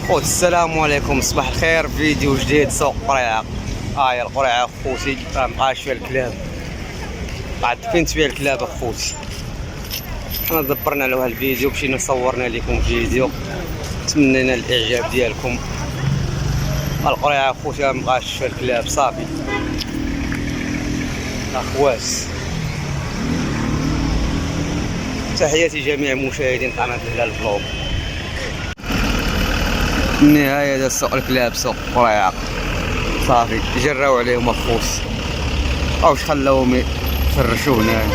خوت السلام عليكم، صباح الخير. فيديو جديد سوق قريعه. هاي القريعه خوتي راه مبقاش فيها الكلاب، بعد فين فيها الكلاب اخوتي. حنا دبرنا له هالفيديو، مشينا صورنا لكم فيديو، تمنينا الاعجاب ديالكم. القريعه خوتي راه مبقاش فيها الكلاب صافي اخوات. تحياتي جميع مشاهدين قناه الهلال فلوق. النهاية ديال سوق الكلاب سوق قريعة صافي، جراو عليهم اخوتي، واش خلاوهم يفرشوا هنايا.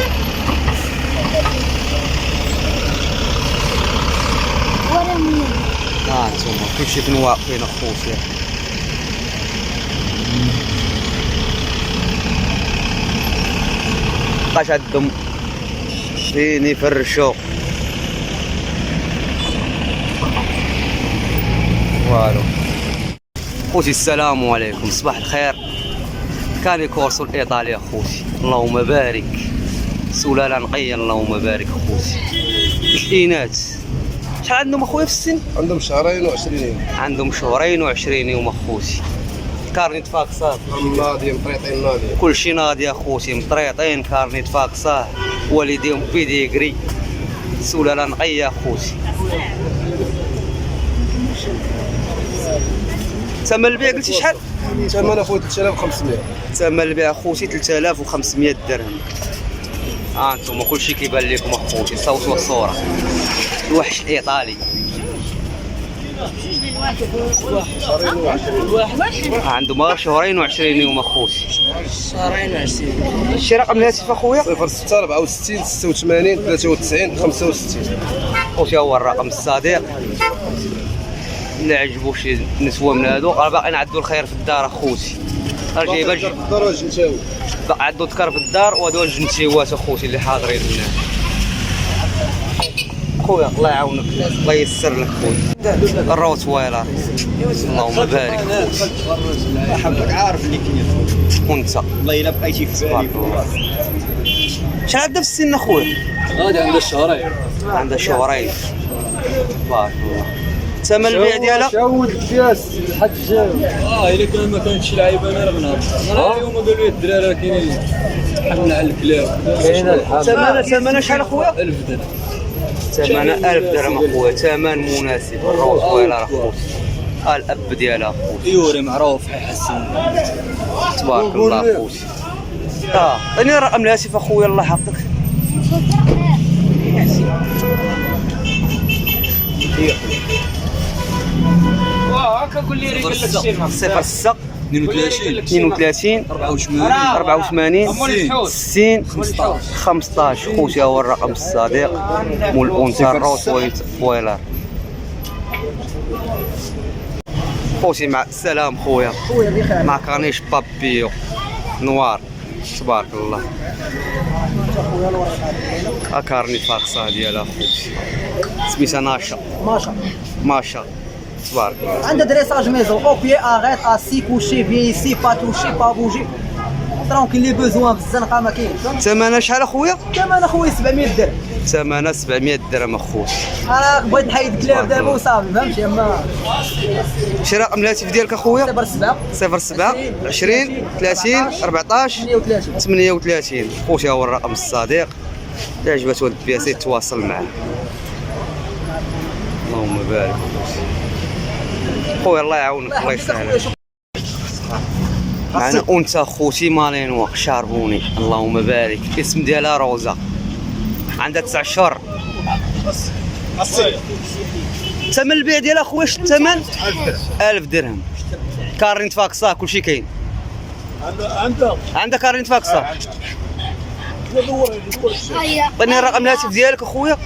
نتوما كلشي فين واقفين اخوتي. مبقاش عندهم فين يفرشوا. والو خوتي السلام عليكم، صباح الخير. كان كورسو الايطالي اخوتي، اللهم بارك، سلاله نقيه اللهم بارك اخوتي. الاناث شحال عندهم اخويا في السن؟ عندهم شهرين و20 يوم. عندهم شهرين و20 يوم اخوتي. كارنيت فاكسات ناضي مطريطين ناضي، كلشي ناضي اخوتي، مطريطين كارنيت فاكساه، والديهم بيديغري، سلاله نقيه اخوتي. ثمن البيع قلتي شحال؟ ثمنها فوق 3500. ثمن البيع اخوتي 3500 درهم. انتما كلشي كيبان لكم اخوتي، صوتوا الصوره. الوحش الايطالي عندهم شهرين و20 يوم اخوتي. شهرين و20. شي رقم الهاتف اخويا؟ 06 64 86 93 65. خوتي هو الرقم الصديق. اللي عجبو شي نسوه من هادو، راه باقي نعدو الخير في الدار اخوتي. راه جايبه باقي عندو تكر في الدار، وهادو الجنتيوات اخوتي اللي حاضرين هنا. خويا الله يعاونك، الله ييسر لك خويا. الروت وايلر اللهم بارك خويا. حبك عارف اللي كاين وانت والله الا بقيتي في بالي. شحال عندها في السن اخويا؟ هذا عنده شهرين. عندها شهرين تبارك الله. ثمن البيع ديالها؟ شاود الكاس الحد جاو. الا كان ما كانتش لعيبه انا راه بنهضر. انا اليوم قالوا لي الدراري راه كاينين حملنا على الكلاب. كاين الحمل. ثمنها شحال اخويا؟ 1000 درهم. ثمنها 1000 درهم اخويا، ثمن مناسب. الروت وايلر اخويا، الاب ديالها اخويا يوري معروف حيحسن تبارك الله اخويا. عطيني الرقم الهاتف اخويا الله يحفظك. هاكا قول لي ريق الشيء 06 32 84 60 15. خوتي هو الرقم الصديق مول الانثى الروت وايلر. خوتي مع السلام خويا، مع كانيش بابيو نوار تبارك الله. كارني فاكسا ديالها خوتي، سميتها ناشا ماشا تبارك الله. عندها دريساج ميزون اوبيي اغيت اسي كوشي في سي با توشي با بوجي ترونكي لي بوزوان في الزنقه ما كاينش. ثمنها شحال اخويا؟ ثمن اخويا 700 درهم. ثمنها 700 درهم اخويا. انا بغيت نحيد كلاب دابا وصافي فهمتي. اما شي رقم الهاتف ديالك اخويا؟ 07 20 30 14 38. خوتي هو الرقم الصديق، اللي عجبته هاد البياسه يتواصل معاه. اللهم بارك خويا، الله يعاونك الله يسهل. معنا انثى خوتي مالينوا شاربوني اللهم بارك، الاسم ديالها روزا، عندها 9 شهور. ثمن البيع ديالها خويا الثمن 1000 درهم. كارنيت فاكسا كلشي كاين. عندها كارنيت فاكسا. عطيني الرقم الهاتف ديالك اخويا.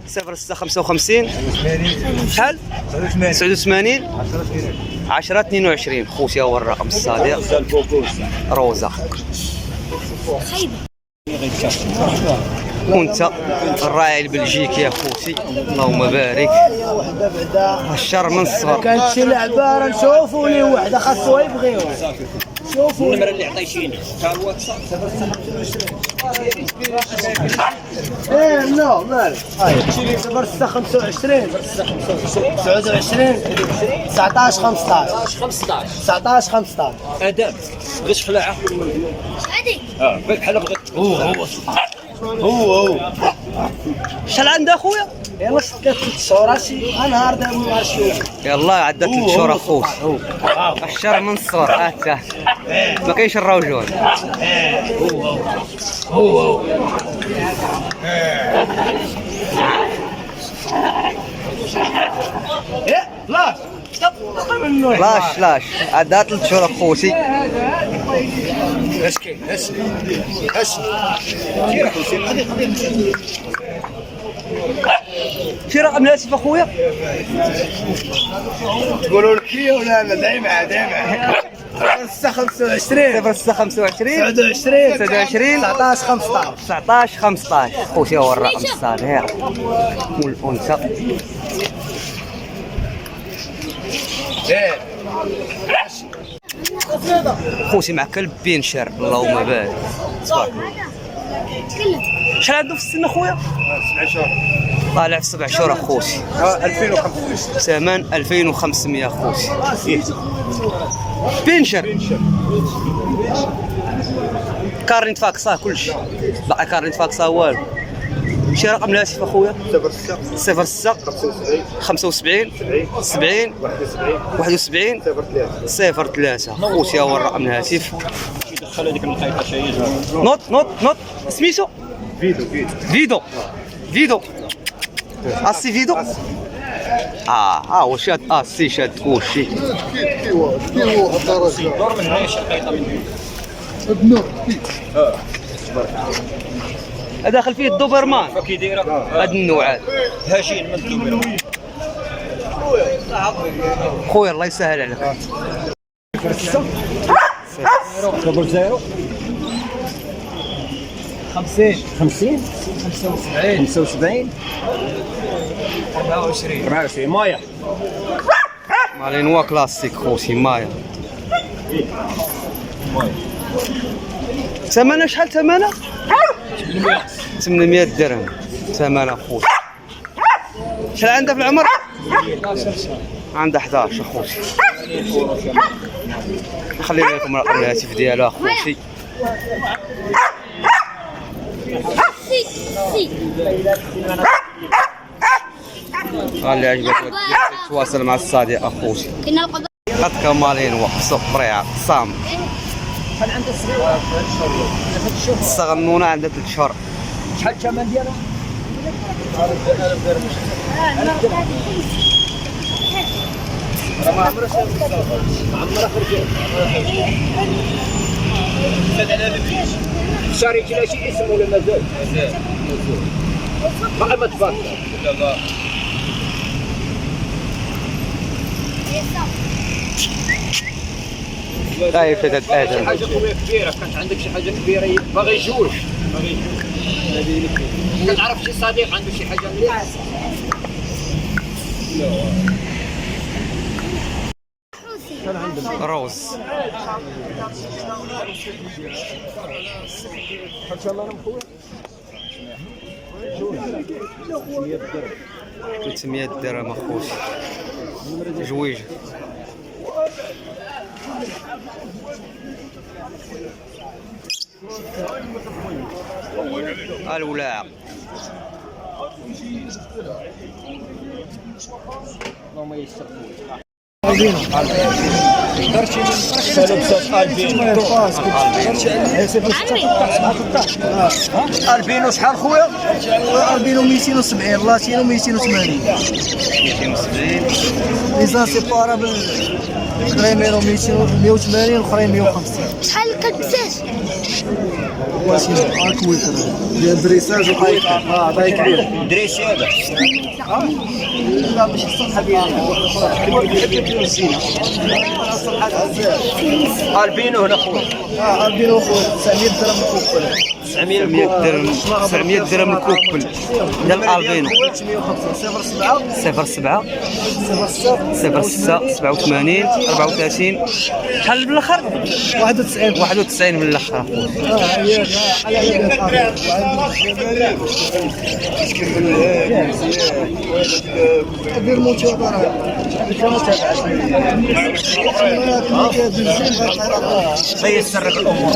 06 55 شحال؟ 89 10 22. خوتي هو الرقم الصديق روزا. وانت الراعي البلجيكي يا خوتي اللهم بارك. الشر من الصغر. كانت شي لعبه راه نشوفوا لي وحده خاصو يبغيوها. شوفوا النمره اللي عطيتيني تا هو اتصل ايه لا مالك هاي صفر 6 25 29 19 15 19 15 ادم غش خلاعه هذيك بالك بحال بغيت هو شحال عندها اخويا؟ يلا 3 شهور نهار دابا نشوف يلا عدت 3 شهور اخوك الشهر من الصغر حتى ما كاينش الروجون لا لاش عدها 3 شهور اخوتي اش كاين اش شي رقم الهاتف اخويا تقولوا لك ولا لا دايما 6 25 06 25 29 29 19 15 19 15 خوتي هو الرقم الصغير والانثى خوتي مع كلب بينشر اللهم بارك تبارك تكلم شحال عنده في السن اخويا 7 شهور طالع في 7 شهور اخوتي 2500 ثمن 2500 اخوتي بينشر كارنت فاكسا كلشي باقي كارنت فاكسا والو شي رقم الهاتف اخويا 06 75 70 71 03 خوتي هو الرقم الهاتف دخل هذيك الخيطه شي نوت سميتو فيدو اسي فيدو هو شاد اسي شاد كلشي دور من هنا شي خيطه من داخل فيه الدوبرمان كي دايره هاد النوعات هاشين من الدوبر خويا الله يسهل عليك دبل زيرو 50 50 75 75 24 مايا مالينوا كلاسيك خوتي مايا ثمنها شحال ثمنها 800 درهم ثمنها خوتي شحال عندها في العمر 11 عندها 11 اخوتي نخلي لكم رقم الهاتف ديالها اخوتي سي اللي عجبك تواصل مع الصديق اخوتي كنا القضاء قد كمالين وقف سوق بريعه صام شحال عندها الصغير؟ الصغنونه عندها 3 شهور شحال الثمن ديالها؟ شاري كلا شي اسم ولا مازال؟ ما تبارك هاي فتاة ادم حاجه قويه كبيره كانت عندك شي حاجه كبيره باغي يجوج كتعرف شي صديق عنده شي حاجه مليحه روز ثلاثمية درهم اخوتي جويج الولاعة اللهم يسر البينو شحال خويا؟ البينو 270 لاتينو 280 ليزان سيبارابل الاخرين 180 الاخرين 150 شحال الكلبسات واشي اكويت ديال دريساج وحايط باي كبير دريسي هذا لا ماشي الصحه ديالي البينو هنا خويا البينو خويا 900 درهم خويا 900 درهم 900 درهم الكوبل ديال الالبينو 07 07 06 87 34 شحال بالاخر 91 بالاخر دير متابعه سيسر الامور